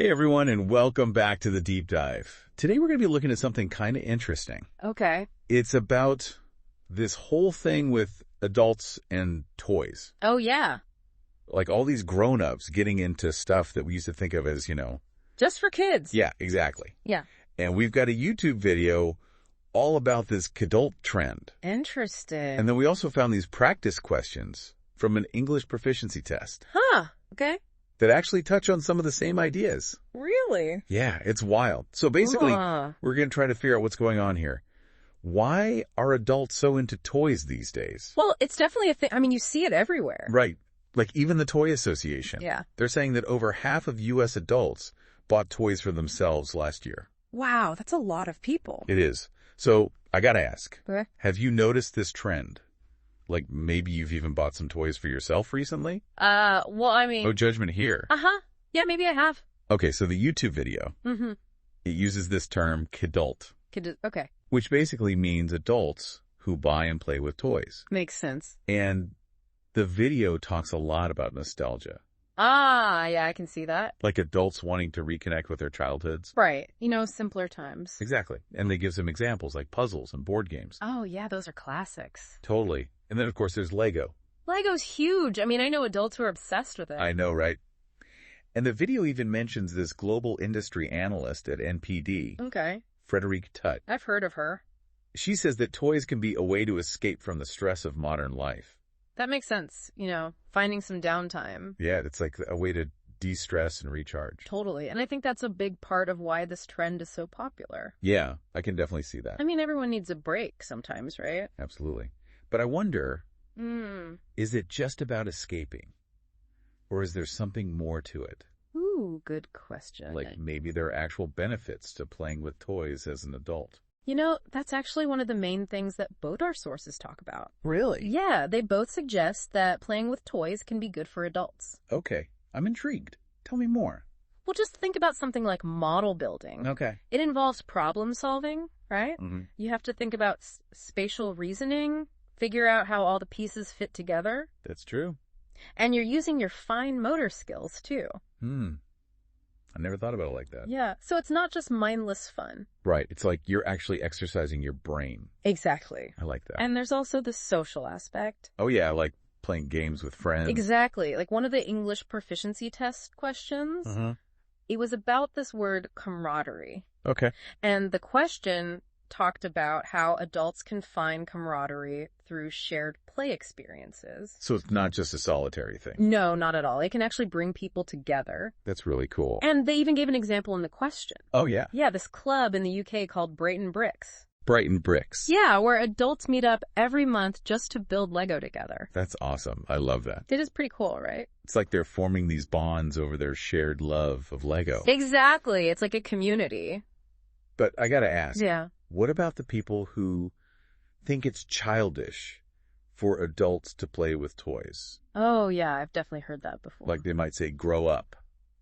Hey everyone, and welcome back to the Deep Dive. Today we're going to be looking at something kind of interesting. Okay. It's about this whole thing with adults and toys. Oh, yeah. Like all these grown-ups getting into stuff that we used to think of as, Just for kids. Yeah, exactly. Yeah. And we've got a YouTube video all about this kidult trend. Interesting. And then we also found these practice questions from an English proficiency test. Huh. Okay. That actually touch on some of the same ideas. Really? Yeah, it's wild. So basically, we're going to try to figure out what's going on here. Why are adults so into toys these days? Well, it's definitely a thing. I mean, you see it everywhere. Right. Like even the Toy Association. Yeah. They're saying that over half of U.S. adults bought toys for themselves last year. Wow, that's a lot of people. It is. So I got to ask, Okay. have you noticed this trend? Like maybe you've even bought some toys for yourself recently? Well, I mean... No judgment here. Uh-huh. Yeah, maybe I have. Okay, so the YouTube video, Mm-hmm. it uses this term kidult, Okay. which basically means adults who buy and play with toys. Makes sense. And the video talks a lot about nostalgia. Ah, yeah, I can see that. Like adults wanting to reconnect with their childhoods. Right. Simpler times. Exactly. And they give some examples like puzzles and board games. Oh, yeah, those are classics. Totally. And then, of course, there's Lego. Lego's huge. I mean, I know adults who are obsessed with it. I know, right? And the video even mentions this global industry analyst at NPD, Okay. Frederique Tutt. I've heard of her. She says that toys can be a way to escape from the stress of modern life. That makes sense. Finding some downtime. Yeah, it's like a way to de-stress and recharge. Totally. And I think that's a big part of why this trend is so popular. Yeah, I can definitely see that. I mean, everyone needs a break sometimes, right? Absolutely. But I wonder, is it just about escaping? Or is there something more to it? Ooh, good question. Like maybe there are actual benefits to playing with toys as an adult. That's actually one of the main things that both our sources talk about. Really? Yeah, they both suggest that playing with toys can be good for adults. Okay, I'm intrigued. Tell me more. Well, just think about something like model building. Okay. It involves problem solving, right? Mm-hmm. You have to think about spatial reasoning, figure out how all the pieces fit together. That's true. And you're using your fine motor skills, too. I never thought about it like that. Yeah, so it's not just mindless fun. Right. It's like you're actually exercising your brain. Exactly. I like that. And there's also the social aspect. Oh, yeah, like playing games with friends. Exactly. Like one of the English proficiency test questions, it was about this word camaraderie. Okay. And the question talked about how adults can find camaraderie through shared play experiences. So it's not just a solitary thing. No, not at all. It can actually bring people together. That's really cool. And they even gave an example in the question. Oh, yeah. Yeah, this club in the UK called Brighton Bricks. Brighton Bricks. Yeah, where adults meet up every month just to build Lego together. That's awesome. I love that. It is pretty cool, right? It's like they're forming these bonds over their shared love of Lego. Exactly. It's like a community. But I gotta ask. Yeah. What about the people who think it's childish for adults to play with toys? Oh, yeah, I've definitely heard that before. Like they might say, grow up.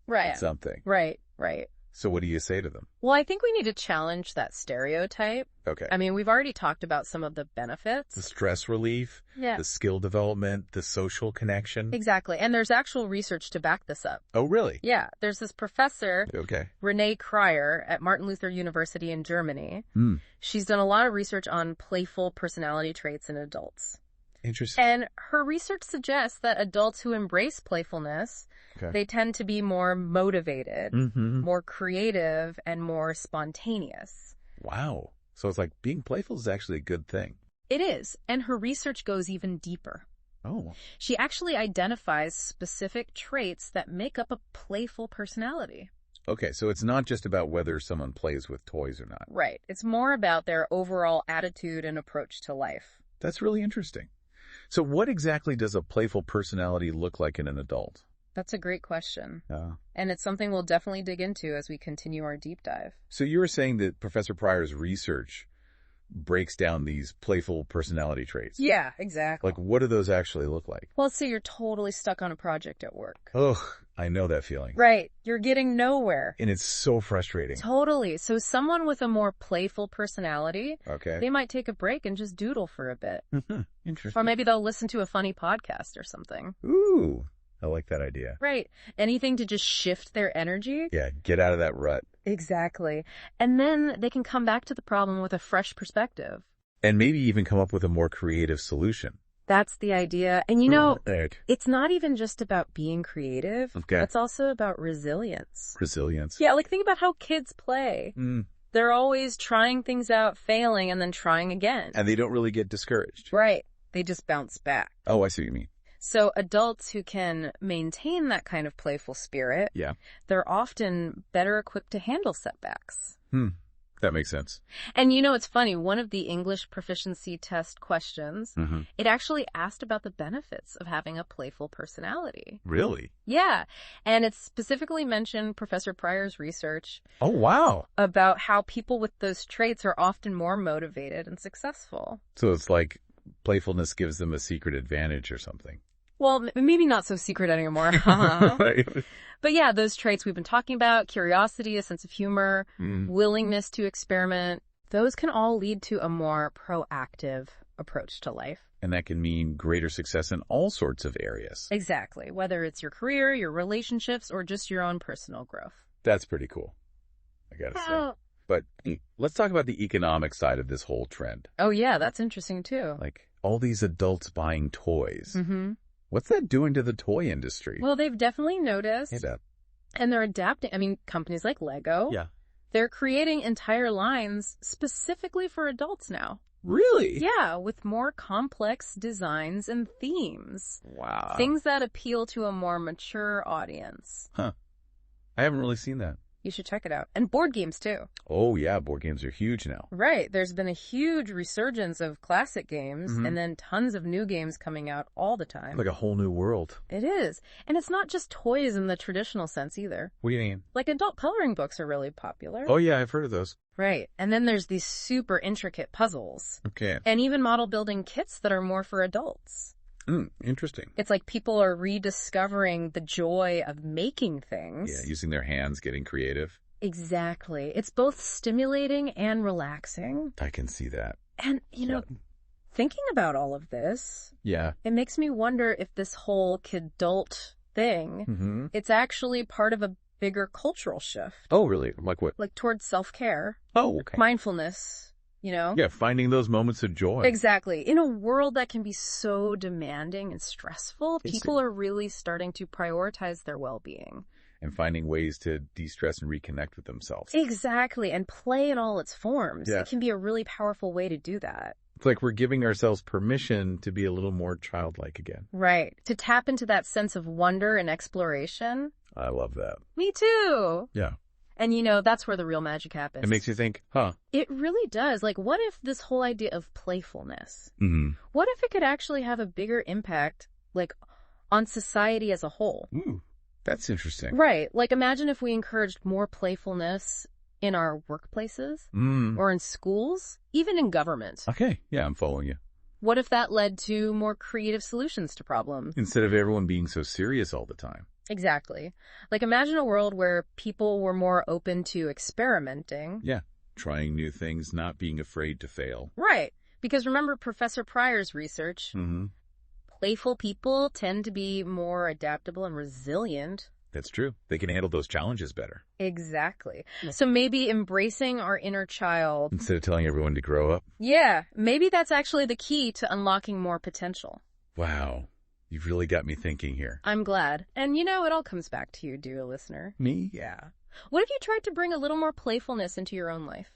Right. Something. Right. So what do you say to them? Well, I think we need to challenge that stereotype. Okay. I mean, we've already talked about some of the benefits. The stress relief, Yeah. the skill development, the social connection. Exactly. And there's actual research to back this up. Oh, really? Yeah. There's this professor, Okay. Renee Cryer, at Martin Luther University in Germany. She's done a lot of research on playful personality traits in adults. Interesting. And her research suggests that adults who embrace playfulness, they tend to be more motivated, more creative, and more spontaneous. Wow. So it's like being playful is actually a good thing. It is. And her research goes even deeper. Oh. She actually identifies specific traits that make up a playful personality. Okay, so it's not just about whether someone plays with toys or not. Right. It's more about their overall attitude and approach to life. That's really interesting. So what exactly does a playful personality look like in an adult? That's a great question. And it's something we'll definitely dig into as we continue our deep dive. So you were saying that Professor Pryor's research breaks down these playful personality traits. Yeah, exactly. Like, what do those actually look like? Well, let's say you're totally stuck on a project at work. Ugh, I know that feeling. Right. You're getting nowhere. And it's so frustrating. Totally. So someone with a more playful personality, Okay. they might take a break and just doodle for a bit. Interesting. Or maybe they'll listen to a funny podcast or something. Ooh, I like that idea. Right. Anything to just shift their energy. Yeah, get out of that rut. Exactly. And then they can come back to the problem with a fresh perspective. And maybe even come up with a more creative solution. That's the idea. And it's not even just about being creative. Okay. It's also about resilience. Resilience. Yeah, like think about how kids play. They're always trying things out, failing, and then trying again. And they don't really get discouraged. Right. They just bounce back. Oh, I see what you mean. So adults who can maintain that kind of playful spirit, they're often better equipped to handle setbacks. That makes sense. And it's funny, one of the English proficiency test questions, it actually asked about the benefits of having a playful personality. Really? Yeah. And it specifically mentioned Professor Pryor's research. Oh, wow. About how people with those traits are often more motivated and successful. So it's like playfulness gives them a secret advantage or something. Well, maybe not so secret anymore. But yeah, those traits we've been talking about, curiosity, a sense of humor, willingness to experiment, those can all lead to a more proactive approach to life. And that can mean greater success in all sorts of areas. Exactly. Whether it's your career, your relationships, or just your own personal growth. That's pretty cool, I gotta say. But let's talk about the economic side of this whole trend. Oh yeah, that's interesting too. Like all these adults buying toys. What's that doing to the toy industry? Well, they've definitely noticed. Hey, Beth. And they're adapting. I mean, companies like Lego. Yeah. They're creating entire lines specifically for adults now. Really? Yeah, with more complex designs and themes. Wow. Things that appeal to a more mature audience. Huh. I haven't really seen that. You should check it out. And board games, too. Oh, yeah. Board games are huge now. Right. There's been a huge resurgence of classic games and then tons of new games coming out all the time. Like a whole new world. It is. And it's not just toys in the traditional sense either. What do you mean? Like adult coloring books are really popular. Oh, yeah. I've heard of those. Right. And then there's these super intricate puzzles. Okay. And even model building kits that are more for adults. Interesting. It's like people are rediscovering the joy of making things. Yeah, using their hands, getting creative. Exactly. It's both stimulating and relaxing. I can see that. And, thinking about all of this, it makes me wonder if this whole kidult thing, it's actually part of a bigger cultural shift. Oh, really? Like what? Like towards self-care. Oh, okay. Mindfulness. Yeah, finding those moments of joy. Exactly. In a world that can be so demanding and stressful, people are really starting to prioritize their well-being. And finding ways to de-stress and reconnect with themselves. Exactly. And play in all its forms. Yeah. It can be a really powerful way to do that. It's like we're giving ourselves permission to be a little more childlike again. Right. To tap into that sense of wonder and exploration. I love that. Me too. Yeah. And that's where the real magic happens. It makes you think, huh? It really does. Like, what if this whole idea of playfulness, what if it could actually have a bigger impact, like, on society as a whole? Ooh, that's interesting. Right. Like, imagine if we encouraged more playfulness in our workplaces or in schools, even in government. Okay. Yeah, I'm following you. What if that led to more creative solutions to problems? Instead of everyone being so serious all the time. Exactly. Like, imagine a world where people were more open to experimenting. Yeah. Trying new things, not being afraid to fail. Right. Because remember Professor Pryor's research. Playful people tend to be more adaptable and resilient. That's true. They can handle those challenges better. Exactly. So maybe embracing our inner child. Instead of telling everyone to grow up. Yeah. Maybe that's actually the key to unlocking more potential. Wow. You've really got me thinking here. I'm glad. And it all comes back to you, dear listener. Me? Yeah. What if you tried to bring a little more playfulness into your own life?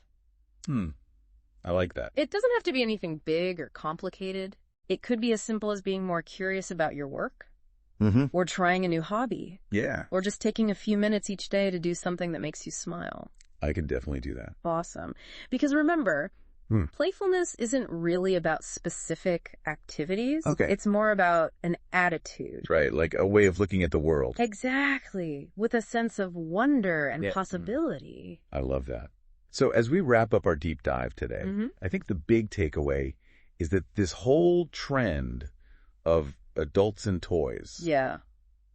I like that. It doesn't have to be anything big or complicated. It could be as simple as being more curious about your work. Or trying a new hobby. Yeah. Or just taking a few minutes each day to do something that makes you smile. I can definitely do that. Awesome. Because remember, playfulness isn't really about specific activities. Okay. It's more about an attitude. Right, like a way of looking at the world. Exactly. With a sense of wonder and possibility. I love that. So as we wrap up our deep dive today, I think the big takeaway is that this whole trend of adults and toys, yeah,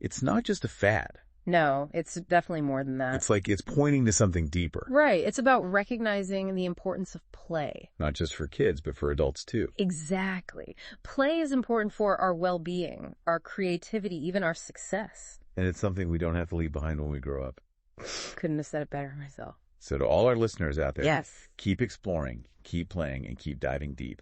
it's not just a fad. No, it's definitely more than that. It's like it's pointing to something deeper. Right. It's about recognizing the importance of play. Not just for kids, but for adults too. Exactly. Play is important for our well-being, our creativity, even our success. And it's something we don't have to leave behind when we grow up. Couldn't have said it better myself. So to all our listeners out there, yes, keep exploring, keep playing, and keep diving deep.